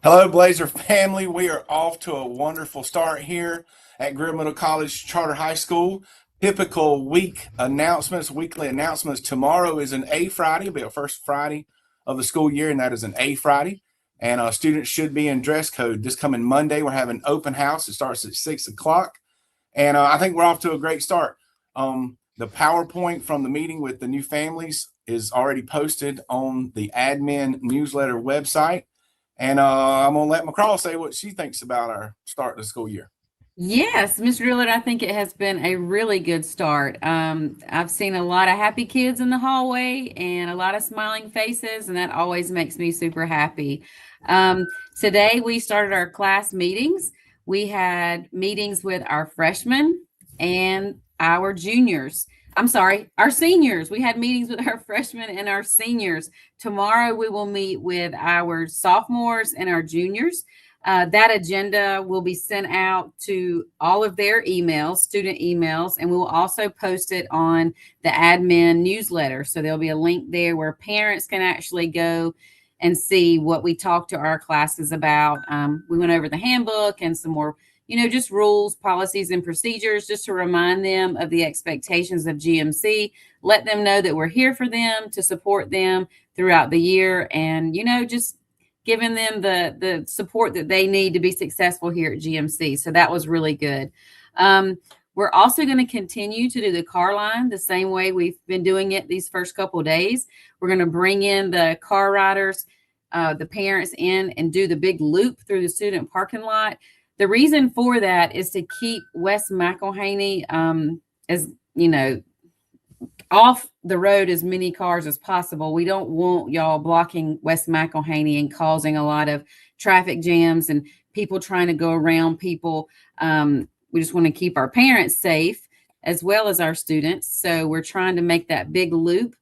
Hello, Blazer family. We are off to a wonderful start here at Grill Middle College Charter High School. Typical weekly announcements. Tomorrow is an A Friday. It'll be our first Friday of the school year, and that is an A Friday. And students should be in dress code. This coming Monday, we're having open house. It starts at 6 o'clock. And I think we're off to a great start. The PowerPoint from the meeting with the new families is already posted on the admin newsletter website. And I'm going to let McCraw say what she thinks about our start of the school year. Yes, Mr. Dillard, I think it has been a really good start. I've seen a lot of happy kids in the hallway and a lot of smiling faces, and that always makes me super happy. Today, we started our class meetings. We had meetings with our freshmen and our juniors. I'm sorry, our seniors. We had meetings with our freshmen and our seniors. Tomorrow, we will meet with our sophomores and our juniors. That agenda will be sent out to all of their emails, student emails, and we will also post it on the admin newsletter. So there'll be a link there where parents can actually go and see what we talked to our classes about. We went over the handbook and some more just rules, policies, and procedures, just to remind them of the expectations of GMC, let them know that we're here for them, to support them throughout the year, and, just giving them the support that they need to be successful here at GMC. So that was really good. We're also going to continue to do the car line the same way we've been doing it these first couple of days. We're going to bring in the car riders, the parents in, and do the big loop through the student parking lot. The reason for that is to keep West McElhaney off the road as many cars as possible. We don't want y'all blocking West McElhaney and causing a lot of traffic jams and people trying to go around people. We just want to keep our parents safe as well as our students. So we're trying to make that big loop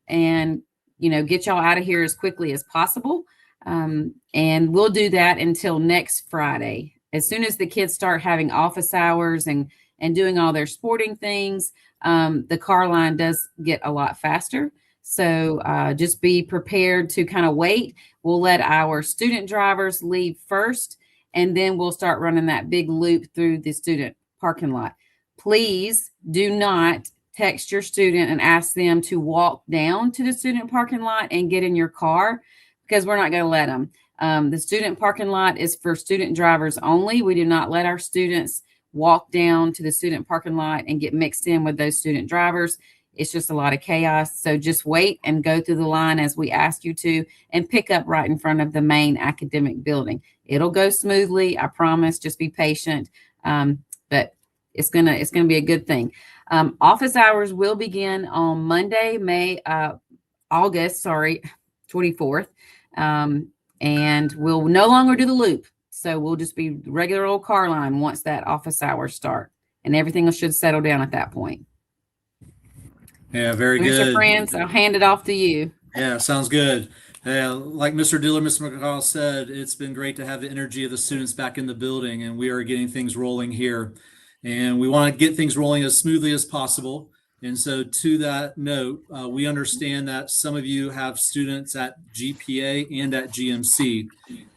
and, get y'all out of here as quickly as possible. And we'll do that until next Friday. As soon as the kids start having office hours and doing all their sporting things, the car line does get a lot faster. So just be prepared to kind of wait. We'll let our student drivers leave first, and then we'll start running that big loop through the student parking lot. Please do not text your student and ask them to walk down to the student parking lot and get in your car, because we're not going to let them. The student parking lot is for student drivers only. We do not let our students walk down to the student parking lot and get mixed in with those student drivers. It's just a lot of chaos. So just wait and go through the line as we ask you to, and pick up right in front of the main academic building. It'll go smoothly, I promise. Just be patient. But it's gonna be a good thing. Office hours will begin on Monday, August 24th. And we'll no longer do the loop. So we'll just be regular old car line once that office hours start, and everything should settle down at that point. Yeah, very Mr. good. Frans, I'll hand it off to you. Yeah, sounds good. Like Mr. Dillard, Mr. McCraw said, it's been great to have the energy of the students back in the building, and we are getting things rolling here. And we want to get things rolling as smoothly as possible. And so to that note, we understand that some of you have students at GPA and at GMC.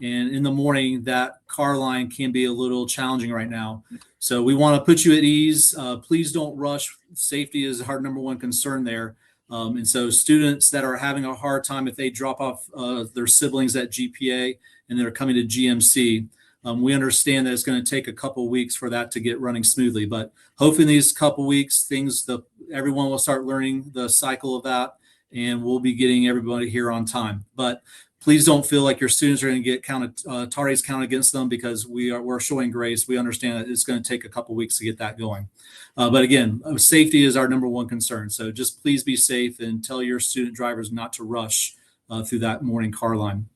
And in the morning, that car line can be a little challenging right now. So we want to put you at ease. Please don't rush. Safety is our number one concern there. And so students that are having a hard time, if they drop off their siblings at GPA and they're coming to GMC, we understand that it's going to take a couple weeks for that to get running smoothly, but hopefully in these couple weeks, everyone will start learning the cycle of that, and we'll be getting everybody here on time. But please don't feel like your students are going to get tardies counted against them, because we're showing grace. We understand that it's going to take a couple weeks to get that going. But again, safety is our number one concern. So just please be safe and tell your student drivers not to rush through that morning car line.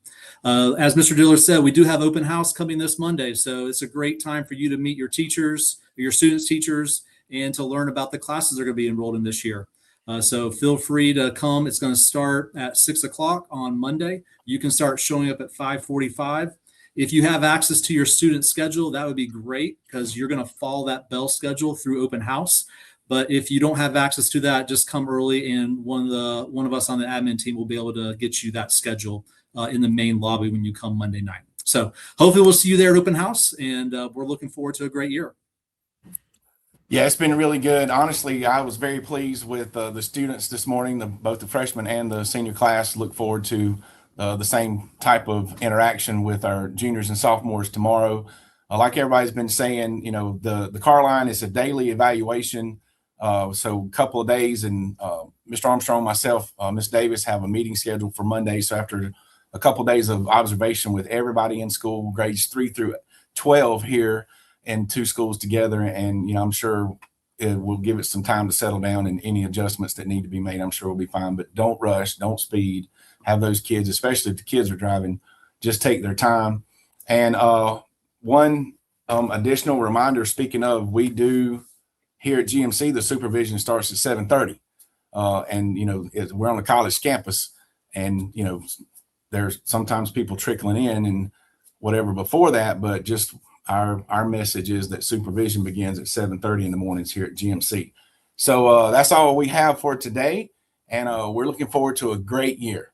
As Mr. Dillard said, we do have open house coming this Monday. So it's a great time for you to meet your teachers, your students' teachers, and to learn about the classes that are going to be enrolled in this year. So feel free to come. It's going to start at 6 o'clock on Monday. You can start showing up at 5:45. If you have access to your student schedule, that would be great, because you're going to follow that bell schedule through open house. But if you don't have access to that, just come early, and one of us on the admin team will be able to get you that schedule in the main lobby when you come Monday night. So So hopefully we'll see you there at open house, and we're looking forward to a great year. Yeah, it's been really good. Honestly, I was very pleased with the students this morning. Both the freshmen and the senior class look forward to the same type of interaction with our juniors and sophomores tomorrow. Like everybody's been saying, you know, the carline is a daily evaluation. So a couple of days, and Mr. Armstrong, myself, Ms. Davis have a meeting scheduled for Monday. So after a couple of days of observation with everybody in school, grades 3 through 12 here, and 2 schools together, and I'm sure it will give it some time to settle down, and any adjustments that need to be made, I'm sure will be fine. But don't rush, don't speed. Have those kids, especially if the kids are driving, just take their time. And one additional reminder, speaking of, we do here at GMC, the supervision starts at 7:30, and we're on the college campus, and there's sometimes people trickling in and whatever before that, but just our message is that supervision begins at 7:30 in the mornings here at GMC. So that's all we have for today, and we're looking forward to a great year.